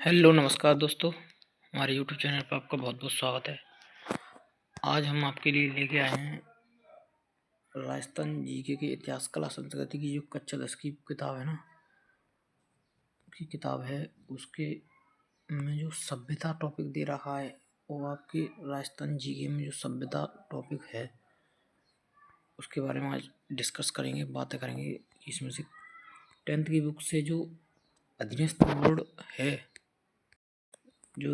Hello नमस्कार दोस्तों, हमारे यूट्यूब चैनल पर आपका बहुत बहुत स्वागत है। आज हम आपके लिए लेके आए हैं राजस्थान जीके के इतिहास कला संस्कृति की जो कक्षा 10 की किताब है ना, की किताब है, उसके में जो सभ्यता टॉपिक दे रखा है वो आपके राजस्थान जीके में जो सभ्यता टॉपिक है उसके बारे में आज डिस्कस करेंगे, बातें करेंगे। इसमें से 10th की बुक से जो अधीनस्थ बोर्ड है जो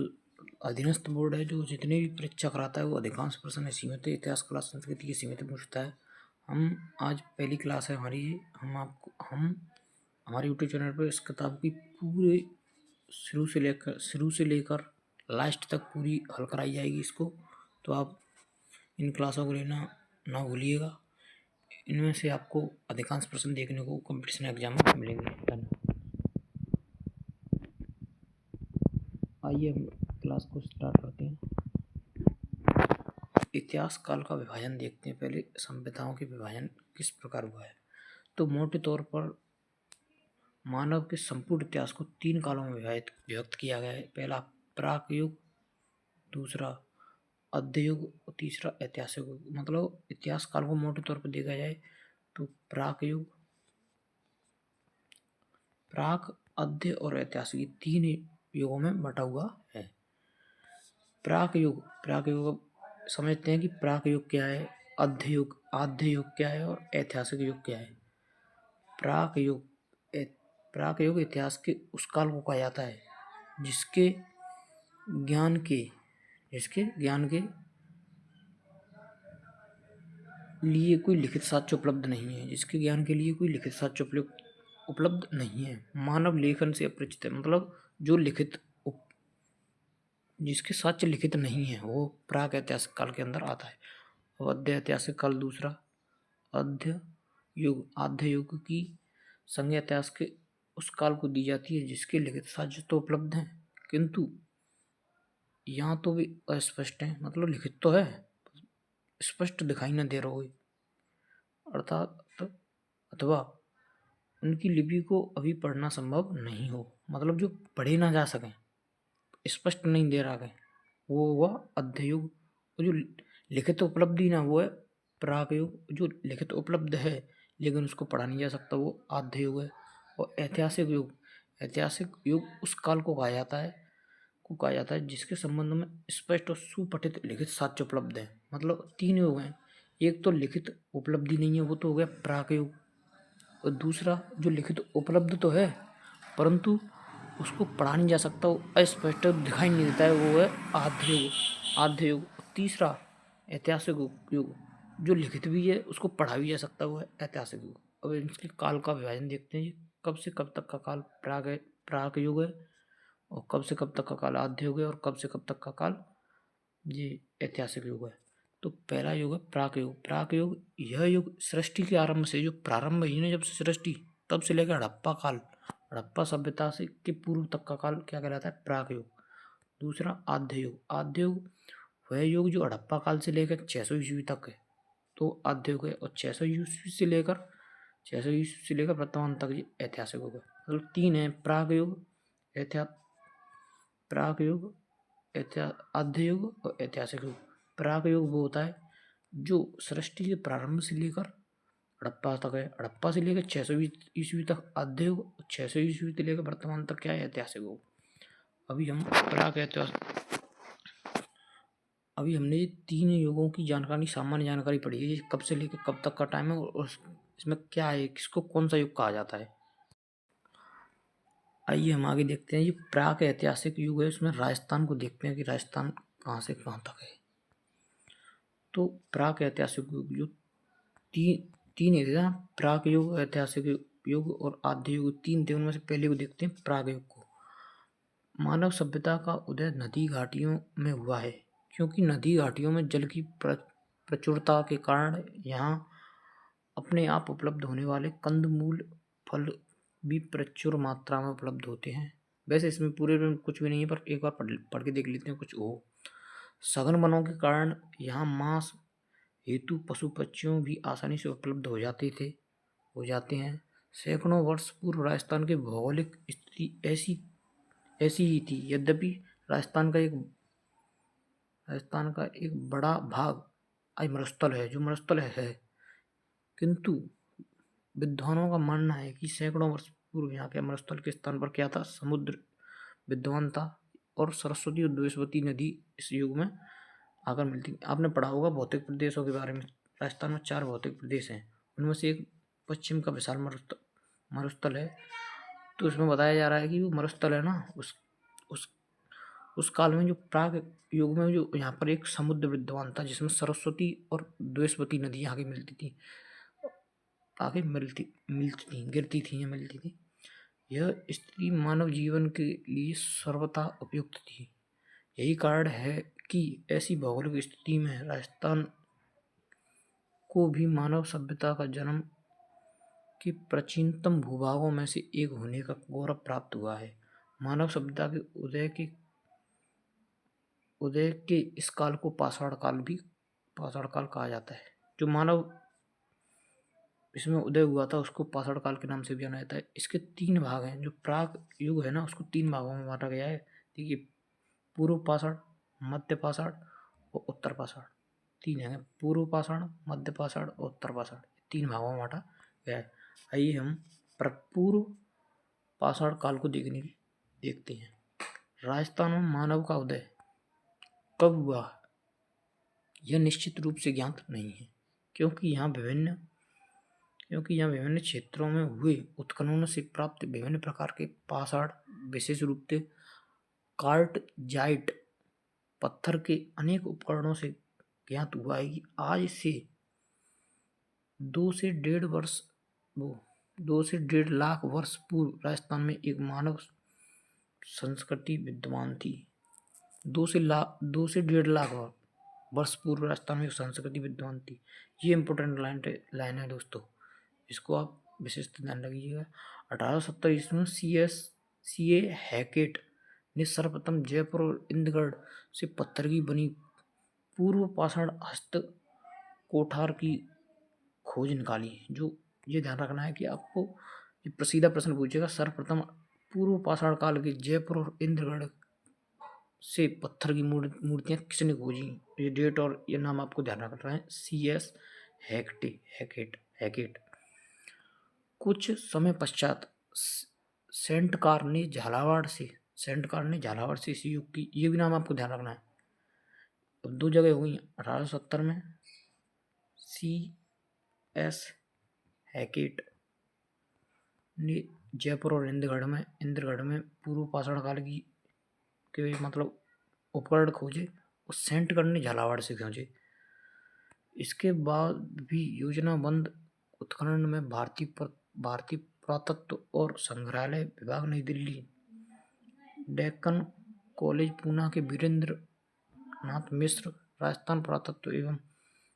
अधीनस्थ बोर्ड है जो जितने भी परीक्षा कराता है वो अधिकांश प्रश्न सीमित है, इतिहास कला संस्कृति की सीमित पूछता है। हम आज पहली क्लास है हमारी, हम हमारे यूट्यूब चैनल पर इस किताब की पूरे शुरू से लेकर लास्ट तक पूरी हल कराई जाएगी इसको, तो आप इन क्लासों को लेना ना भूलिएगा। इनमें से आपको अधिकांश प्रश्न देखने को कंपटीशन एग्जाम में मिलेंगे। धन्यवाद। आइए हम क्लास को स्टार्ट करते हैं। इतिहास काल का विभाजन देखते हैं। पहले सभ्यताओं के विभाजन किस प्रकार हुआ है। तो मोटे तौर पर मानव के संपूर्ण इतिहास को 3 कालों में विभक्त किया गया है। पहला प्राक युग, दूसरा अध्य युग और तीसरा ऐतिहासिक युग। मतलब इतिहास काल को मोटे तौर पर देखा जाए तो प्राक युग, प्राक, अध्य और ऐतिहासिक 3 युगों में बटा हुआ है। प्राक युग समझते हैं कि प्राक युग क्या है, आद्य युग क्या है और ऐतिहासिक युग क्या है। प्राक युग इतिहास के उस काल को कहा जाता है जिसके ज्ञान के लिए कोई लिखित साक्ष्य उपलब्ध नहीं है। जिसके ज्ञान के लिए कोई लिखित साक्ष्य उपलब्ध नहीं है, मानव लेखन से अपरिचित है। मतलब जो जिसके साक्ष्य लिखित नहीं है वो प्राक ऐतिहासिक काल के अंदर आता है। और अध्य ऐतिहासिक काल दूसरा। आद्य युग की संज्ञा इतिहास के उस काल को दी जाती है जिसके लिखित साक्ष्य तो उपलब्ध हैं किंतु यहाँ तो भी अस्पष्ट है। मतलब लिखित तो है, स्पष्ट दिखाई न दे रहा हो, अर्थात अथवा उनकी लिपि को अभी पढ़ना संभव नहीं हो। मतलब जो पढ़े ना जा सकें, स्पष्ट नहीं दे रहा है, वो हुआ अध्य युग। जो लिखित उपलब्धि ना वो है प्राक युग। जो लिखित उपलब्ध है लेकिन उसको पढ़ा नहीं जा सकता वो आद्य युग है। और ऐतिहासिक युग उस काल को कहा जाता है जिसके संबंध में स्पष्ट और सुपठित लिखित साक्ष्य उपलब्ध है। मतलब 3 युग हैं। एक तो लिखित उपलब्धि नहीं है, वो तो हो गया प्राक युग। और दूसरा जो लिखित उपलब्ध तो है परंतु उसको पढ़ा नहीं जा सकता, वो अस्पष्ट दिखाई नहीं देता है, वो है आद्य युग। तीसरा ऐतिहासिक युग, जो लिखित भी है उसको पढ़ा भी जा सकता है, वो है ऐतिहासिक युग। अब इसके काल का विभाजन देखते हैं। कब से कब तक का काल प्राक युग है और कब से कब तक का काल आद्य युग है और कब से कब तक का काल ये ऐतिहासिक युग है। तो पहला युग है प्राक युग। यह युग सृष्टि के आरंभ से, जो प्रारंभ ही ना जब सृष्टि, तब से लेकर हड़प्पा सभ्यता से के पूर्व तक का काल क्या कहलाता है, प्राक युग। दूसरा आद्य युग वह युग जो हड़प्पा काल से लेकर 600 ईस्वी तक है, तो आद्य युग है। और 600 ईस्वी से लेकर वर्तमान तक ये ऐतिहासिक युग है। मतलब 3 है, प्राक युग, आद्य युग और ऐतिहासिक युग। प्राक युग वो होता है जो सृष्टि के प्रारंभ से लेकर हड़प्पा तक है। हड़प्पा से लेकर 600 ईस्वी तक आद्य युग, 600 ईस्वी से लेकर वर्तमान तक क्या है, ऐतिहासिक युग। अभी हमने ये 3 युगों की जानकारी, सामान्य जानकारी पढ़ी है, कब से लेकर कब तक का टाइम है और इसमें क्या है, किसको कौन सा युग कहा जाता है। आइए हम आगे देखते हैं। ये प्राक ऐतिहासिक युग है, उसमें राजस्थान को देखते हैं कि राजस्थान कहाँ से कहाँ तक है। तो प्राक ऐतिहासिक युग जो तीन है ना, प्राक युग, ऐतिहासिक युग और आद्य युग, 3 थे। उनमें से पहले को देखते हैं, प्राक युग को। मानव सभ्यता का उदय नदी घाटियों में हुआ है, क्योंकि नदी घाटियों में जल की प्रचुरता के कारण यहाँ अपने आप उपलब्ध होने वाले कंदमूल फल भी प्रचुर मात्रा में उपलब्ध होते हैं। वैसे इसमें पूरे में कुछ भी नहीं है, पर एक बार पढ़ के देख लेते हैं कुछ हो। सघन वनों के कारण यहाँ मांस हेतु पशु पक्षियों भी आसानी से उपलब्ध हो जाते हैं। सैकड़ों वर्ष पूर्व राजस्थान की भौगोलिक स्थिति ऐसी ही थी। यद्यपि राजस्थान का एक बड़ा भाग आज मरुस्थल है, जो मरुस्थल है, किंतु विद्वानों का मानना है कि सैकड़ों वर्ष पूर्व यहाँ के मरुस्थल के स्थान पर क्या था, समुद्र विद्यमान था और सरस्वती और द्वेषवती नदी इस युग में आकर मिलती। आपने पढ़ा होगा भौतिक प्रदेशों के बारे में। राजस्थान में 4 भौतिक प्रदेश हैं, उनमें से एक पश्चिम का विशाल मरुस्थल है। तो इसमें बताया जा रहा है कि वो मरुस्थल है ना, उस उस काल में जो प्राग युग में जो यहाँ पर एक समुद्र विद्यमान था, जिसमें सरस्वती और द्वेषवती नदी आगे मिलती थी, आगे मिलती थी, गिरती थी या मिलती थी। यह स्थिति मानव जीवन के लिए सर्वथा उपयुक्त थी। यही कारण है कि ऐसी भौगोलिक स्थिति में राजस्थान को भी मानव सभ्यता का जन्म के प्राचीनतम भूभागों में से एक होने का गौरव प्राप्त हुआ है। मानव सभ्यता के उदय के इस काल को पाषाण काल कहा जाता है। जो मानव इसमें उदय हुआ था उसको पाषाण काल के नाम से भी जाना जाता है। इसके 3 भाग हैं। जो प्राग युग है ना, उसको 3 भागों में बांटा गया है। देखिए, पूर्व पाषाण, मध्य पाषाण और उत्तर पाषाण, 3 हैं। पूर्व पाषाण, मध्य पाषाण और उत्तर पाषाण, 3 भागों में बांटा गया है। आइए हम पूर्व पाषाण काल को देखते हैं। राजस्थान में मानव का उदय कब हुआ, यह निश्चित रूप से ज्ञात नहीं है, क्योंकि यहाँ विभिन्न क्षेत्रों में हुए उत्खननों से प्राप्त विभिन्न प्रकार के पाषाण, विशेष रूप से कार्टजाइट पत्थर के अनेक उपकरणों से ज्ञात हुआ है कि आज से 2 से 1.5 लाख वर्ष पूर्व राजस्थान में एक मानव संस्कृति विद्यमान थी। 2 से 1.5 लाख वर्ष पूर्व राजस्थान में एक संस्कृति विद्यमान थी। ये इंपॉर्टेंट लाइन है दोस्तों, इसको आप विशेष ध्यान रखिएगा। 1870 ईस्वी में C.A. हैकेट ने सर्वप्रथम जयपुर और इंद्रगढ़ से पत्थर की बनी पूर्व पाषाण हस्त कोठार की खोज निकाली। जो ये ध्यान रखना है कि आपको ये प्रसीधा प्रश्न पूछेगा, सर्वप्रथम पूर्व पाषाण काल के जयपुर और इंद्रगढ़ से पत्थर की मूर्तियां किसने खोजी। ये डेट और ये नाम आपको ध्यान रखना है, C.S. हैकेट। कुछ समय पश्चात सेंटकार ने झालावाड़ से इस युग की, ये भी नाम आपको ध्यान रखना है। अब 2 जगह हुई। 1870 में C.S. हैकेट ने जयपुर और इंद्रगढ़ में पूर्व पाषाण काल के मतलब उपकरण खोजे और सेंटकर ने झालावाड़ से खोजे। इसके बाद भी योजनाबद्ध उत्खनन में भारतीय पुरातत्व और संग्रहालय विभाग नई दिल्ली, डेक्कन कॉलेज पूना के वीरेंद्र नाथ मिश्र, राजस्थान पुरातत्व एवं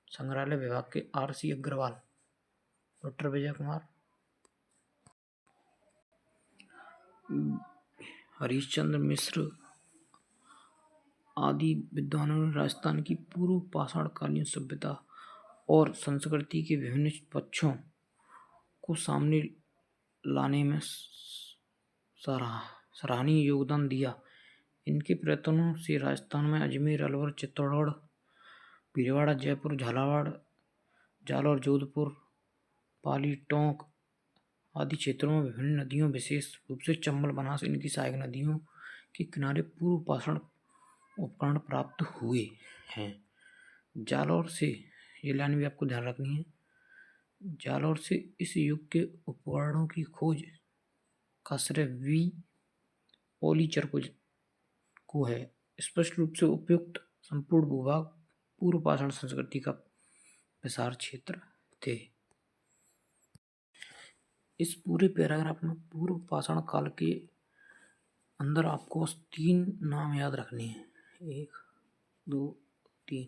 संग्रहालय विभाग के R.C. अग्रवाल, डॉक्टर विजय कुमार, हरीशचंद्र मिश्र आदि विद्वानों ने राजस्थान की पूर्व पाषाणकालीन सभ्यता और संस्कृति के विभिन्न पक्षों को सामने लाने में सराहनीय योगदान दिया। इनके प्रयत्नों से राजस्थान में अजमेर, अलवर, चित्तौड़गढ़, भीलवाड़ा, जयपुर, जालौर, जोधपुर, पाली, टोंक आदि क्षेत्रों में विभिन्न नदियों, विशेष रूप से चंबल, बनास, इनकी सहायक नदियों के किनारे पूर्व पाषाण उपकरण प्राप्त हुए हैं। जालौर से, ये लाइन भी आपको ध्यान रखनी है, जालौर से इस युग के उपकरणों की खोज का श्रेय V. ओलीचर को है। स्पष्ट रूप से उपयुक्त संपूर्ण भूभाग पूर्व पाषाण संस्कृति का विशाल क्षेत्र थे। इस पूरे पैराग्राफ में पूर्व पाषाण काल के अंदर आपको बस 3 नाम याद रखने हैं, 1 2 3।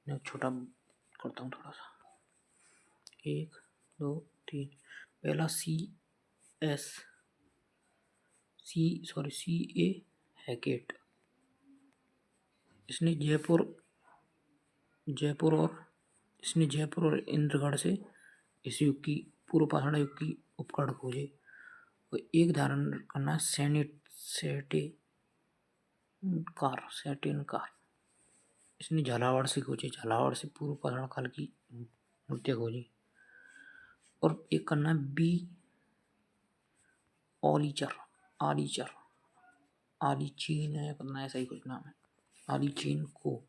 मैं छोटा करता हूँ थोड़ा सा, 1 2 3। पहला C.A. हैकेट, इसने जयपुर और इंद्रगढ़ से इस युग की पूर्व पाषाण युग की उपकरण खोजे। और एक धारण करना है, सेटिनकार। इसने झालावाड़ से खोजी, झालावाड़ से पूर्व पाषाण काल की मूर्तियां खोजी। और एक का नाम बी आलीचीन है, पता नहीं ऐसा ही कुछ नाम है, आलीचीन को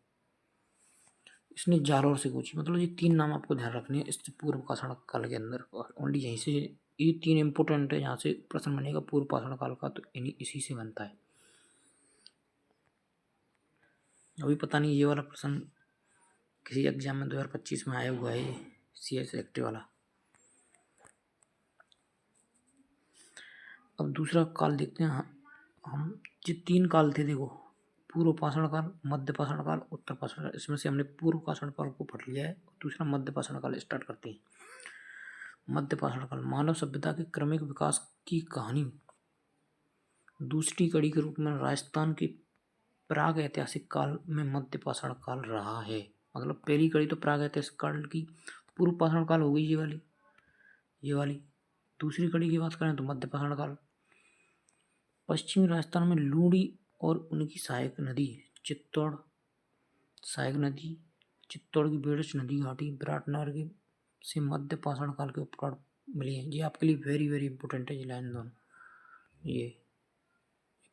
इसने जालौर से खोजी। मतलब ये 3 नाम आपको ध्यान रखने हैं इस पूर्व पाषाण काल के अंदर, ओनली यहीं से ये 3 इंपोर्टेंट है। यहाँ से प्रश्न बनेगा पूर्व पाषाण काल का, तो इसी से बनता है। अभी पता नहीं ये वाला प्रश्न किसी एग्जाम में 2025 में आया हुआ है, ये CS सेलेक्टिव वाला। अब दूसरा काल देखते हैं हम। जो 3 काल थे देखो, पूर्व पाषाण काल, मध्य पाषाण काल, उत्तर पाषाण काल। इसमें से हमने पूर्व पाषाण काल को पढ़ लिया है। दूसरा मध्य पाषाण काल स्टार्ट करते हैं। मध्य पाषाण काल मानव सभ्यता के क्रमिक विकास की कहानी दूसरी कड़ी के रूप में राजस्थान के प्राग ऐतिहासिक काल में मध्य पाषाण काल रहा है। मतलब पहली कड़ी तो प्राग ऐतिहासिक काल की, पूर्व पाषाण काल हो गई ये वाली। दूसरी कड़ी की बात करें तो मध्य पाषाण काल। पश्चिमी राजस्थान में लूणी और उनकी सहायक नदी चित्तौड़ की बेड़च नदी घाटी विराटनगर के से मध्य पाषाण काल के उपकरण मिले हैं। ये आपके लिए वेरी वेरी इंपॉर्टेंट है। ये लाइन दोनों, ये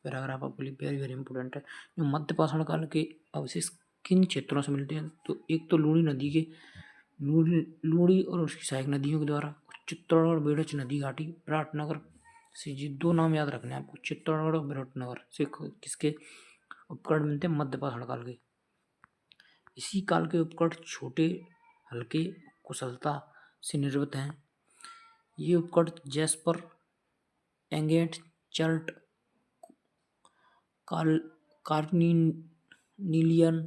पैराग्राफ आपके लिए वेरी वेरी इंपॉर्टेंट है। जो मध्य पाषाण काल के अवशेष किन क्षेत्रों से मिलते हैं, तो एक तो लूणी और उसकी सहायक नदियों के द्वारा, चित्तौड़ और बेड़च नदी घाटी विराटनगर से। ये 2 नाम याद रखने हैं आपको, चित्तौड़ और विराटनगर से किसके उपकरण मिलते हैं, मध्य पाषाण काल के। इसी काल के उपकरण छोटे, हल्के, कुशलता से निर्मित हैं। ये उपकरण जैस्पर, एंगेट, चर्ट, कार्निलियन,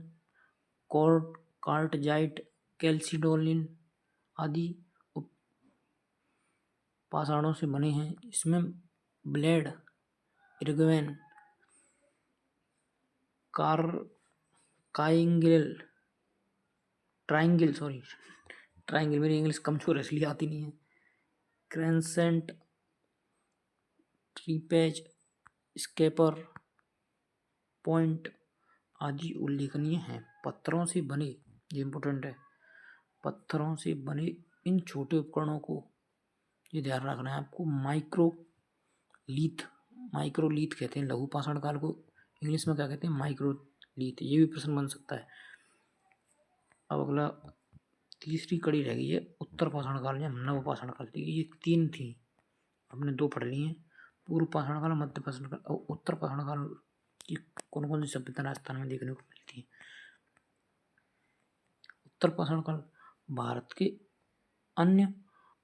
कार्टजाइट, कैल्सिडोनिन आदि पाषाणों से बने हैं। इसमें ब्लेड, इर्गवेन, ट्राइंगल, मेरी इंग्लिश कमजोर है इसलिए आती नहीं है। क्रेसेंट, ट्रीपेज, स्केपर, पॉइंट आदि उल्लेखनीय हैं। पत्थरों से बने, ये इंपॉर्टेंट है, पत्थरों से बने इन छोटे उपकरणों को ये ध्यान रखना है आपको, माइक्रोलीथ कहते हैं। लघु पाषाण काल को इंग्लिश में क्या कहते हैं, माइक्रोलीथ। ये भी प्रश्न बन सकता है। अब अगला तीसरी कड़ी रह गई है उत्तर पाषाण काल या नव पाषाण काल। ये 3 थी, हमने 2 पढ़ ली हैं, पूर्व पाषाण काल, मध्य पाषाण काल और उत्तर पाषाण काल की कौन कौन सी सभ्यता राजस्थान में देखने को मिलती है। उत्तर पाषाण काल भारत के अन्य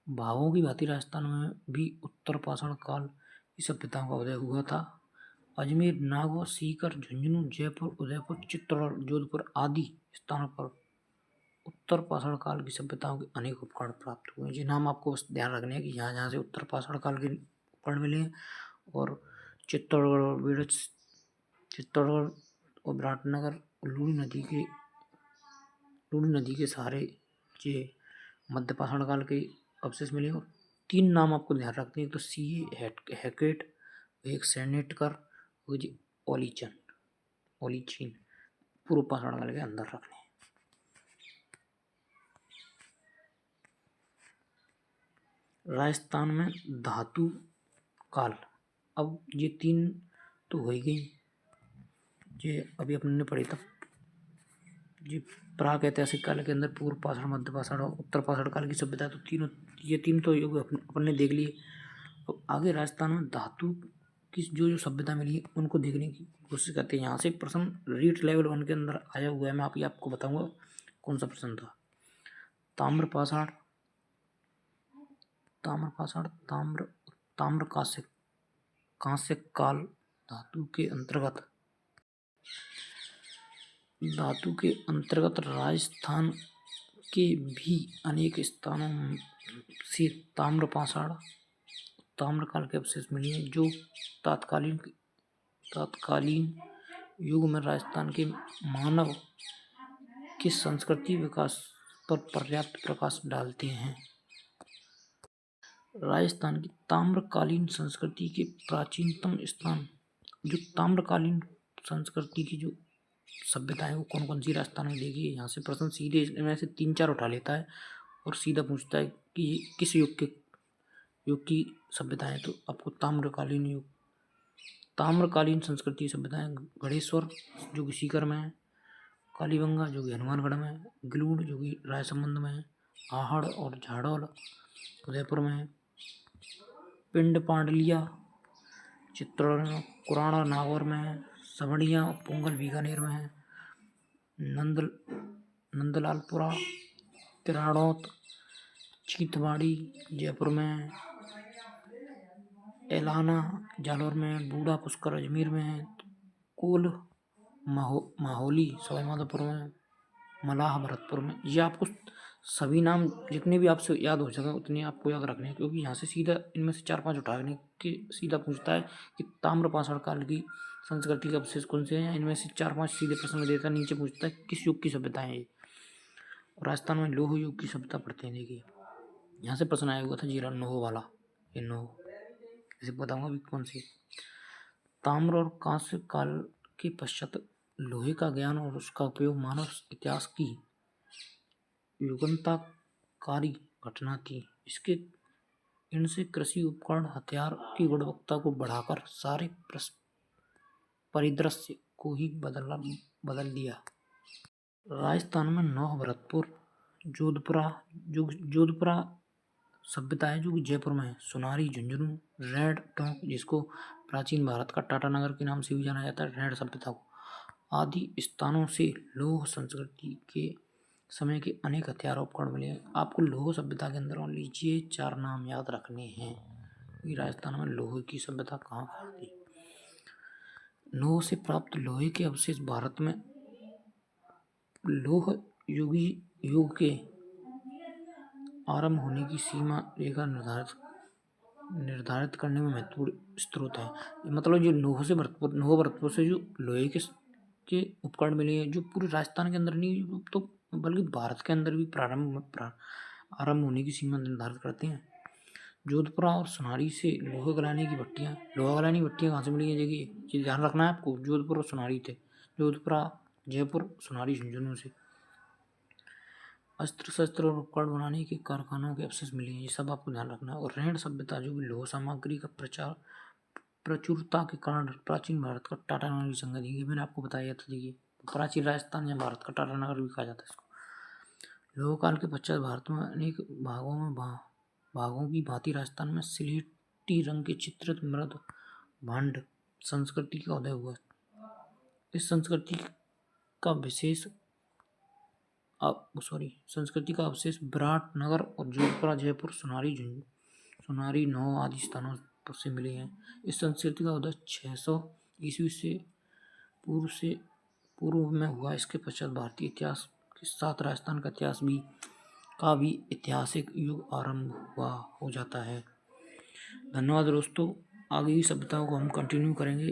भागों की भांति राजस्थान में भी उत्तर पाषाण काल की सभ्यताओं का उदय हुआ था। अजमेर, नागौर, सीकर, झुंझुनू, जयपुर, उदयपुर, चित्तौड़, जोधपुर आदि स्थानों पर उत्तर पाषाण काल की सभ्यताओं के अनेक उपकरण प्राप्त हुए। ये नाम आपको बस ध्यान रखने हैं कि यहाँ जहाँ से उत्तर पाषाण काल के उपकरण मिले हैं, और चित्तौड़गढ़ और विराटनगर लूणी नदी के सहारे ये मध्य पाषाण काल के अवशेष मिले। और 3 नाम आपको ध्यान रखते हैं, तो C.A. हैकेट, एक सेनेटकर, जी ओलीचीन पूर्व पाषाण काल के अंदर रखने हैं। राजस्थान में धातु काल, अब ये 3 तो हो ही गई, ये अभी अपने ने पढ़ी था। ये प्राग ऐतिहासिक काल के अंदर पूर्व पाषाण, मध्य पाषाण और उत्तर पाषाण काल की सभ्यता, तो ये तीन तो अपन ने देख लिए। अब आगे राजस्थान में धातु की जो सभ्यता मिली है उनको देखने की कोशिश करते हैं। यहाँ से प्रश्न रीट लेवल 1 के अंदर आया हुआ है, मैं आपको बताऊंगा कौन सा प्रश्न था। ताम्र कांस्य काल धातु के अंतर्गत राजस्थान के भी अनेक स्थानों से ताम्र काल के अवशेष मिले हैं, जो तत्कालीन युग में राजस्थान के मानव के संस्कृति विकास पर पर्याप्त प्रकाश डालते हैं। राजस्थान की ताम्रकालीन संस्कृति के प्राचीनतम स्थान जो ताम्रकालीन संस्कृति की जो सभ्यता है वो कौन कौन सी राजस्थान में देखी है। यहाँ से प्रश्न सीधे इनमें से 3-4 उठा लेता है और सीधा पूछता है कि ये किस युग की सभ्यताएं। तो आपको ताम्रकालीन संस्कृति सभ्यताएं गणेश्वर जो कि सीकर में है, कालीबंगा जो कि हनुमानगढ़ में है, गिलूड जो कि रायसंबंद में है, आहड़ और झाड़ौल उदयपुर में है, पिंड पांडलिया चित्तौड़ कुराड़ा नागौर में है, सबड़िया और पोंगल बीकानेर में है, नंदलालपुरा तिराड़ौत चीतवाड़ी जयपुर में है, एलाना जालौर में है, बूढ़ा पुष्कर अजमेर में है, कोल माहौली सवाईमाधोपुर में, मलाह भरतपुर में। ये आपको सभी नाम जितने भी आपसे याद हो सके उतने आपको याद रखने हैं, क्योंकि यहाँ से सीधा इनमें से 4-5 उठाने के सीधा पूछता है कि ताम्रपाषाण काल की संस्कृति के अवशेष कौन से हैं। इनमें से 4-5 सीधे प्रश्न में देता, नीचे पूछता है किस युग की सभ्यता है ये। राजस्थान में लौह युग की सभ्यता पढ़ते हैं। देखिए यहाँ से प्रश्न आया हुआ था जीरा नोह वाला, ये नोह इसे बताऊंगा अभी कौन सी। ताम्र और कांस्य काल के पश्चात लोहे का ज्ञान और उसका उपयोग मानव इतिहास की युगांतकारी घटना थी। इनसे कृषि उपकरण हथियार की गुणवत्ता को बढ़ाकर सारे परिदृश्य को ही बदल दिया। राजस्थान में नौह भरतपुर जोधपुरा सभ्यता है जो कि जयपुर में है, सोनारी झुंझुनू रेड टोंक जिसको प्राचीन भारत का टाटानगर के नाम से भी जाना जाता है, रेड सभ्यता को आदि स्थानों से लौह संस्कृति के समय के अनेक हथियार उपकरण मिले हैं। आपको लौह सभ्यता के अंदर मान लीजिए 4 नाम याद रखने हैं कि राजस्थान में लोहे की सभ्यता कहाँ थी। लौह से प्राप्त लोहे के अवशेष भारत में लौह युग के आरंभ होने की सीमा रेखा निर्धारित करने में महत्वपूर्ण स्रोत है। मतलब जो नौह भरतपुर से जो लोहे के उपकरण मिले हैं, जो पूरे राजस्थान के अंदर नहीं तो बल्कि भारत के अंदर भी आरंभ होने की सीमा निर्धारित करते हैं। जोधपुरा और सोनारी से लोहा गलाने की भट्टियाँ कहाँ से मिली है। देखिए ये ध्यान रखना है आपको, जोधपुर और सोनारी थे, जोधपुरा जयपुर सोनारी झुंझुनू से। अस्त्र शस्त्र और उपकरण बनाने के कारखानों के अवशेष मिले हैं, ये सब आपको ध्यान रखना है। और रेण सभ्यता जो भी लोह सामग्री का प्रचुरता के कारण प्राचीन भारत का टाटानगर की संगति, ये मैंने आपको बताया था। देखिए प्राचीन राजस्थान या भारत का टाटानगर भी कहा जाता है इसको। लोह काल के पश्चात भारत में अनेक भागों की भांति राजस्थान में सिलेटी रंग के चित्रित मृद भांड संस्कृति का उदय हुआ। इस संस्कृति का अवशेष विराटनगर और जोधपुरा जयपुर सोनारी नौ आदि स्थानों पर से मिले हैं। इस संस्कृति का उदय 600 ईस्वी से पूर्व में हुआ। इसके पश्चात भारतीय इतिहास के साथ राजस्थान का इतिहास का भी ऐतिहासिक युग आरंभ हो जाता है। धन्यवाद दोस्तों, आगे की सभ्यताओं को हम कंटिन्यू करेंगे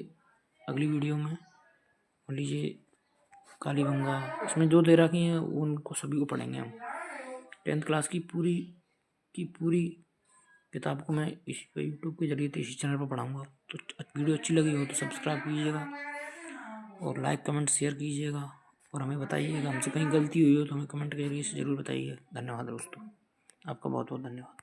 अगली वीडियो में। मान लीजिए कालीबंगा, इसमें जो दे रखी हैं उनको सभी को पढ़ेंगे हम। 10th क्लास की पूरी किताब को मैं इस यूट्यूब के जरिए इसी चैनल पर पढ़ाऊँगा। तो वीडियो अच्छी लगी हो तो सब्सक्राइब कीजिएगा और लाइक कमेंट शेयर कीजिएगा और हमें बताइएगा हमसे कहीं गलती हुई हो तो हमें कमेंट के जरिए से ज़रूर बताइए। धन्यवाद दोस्तों, आपका बहुत बहुत धन्यवाद।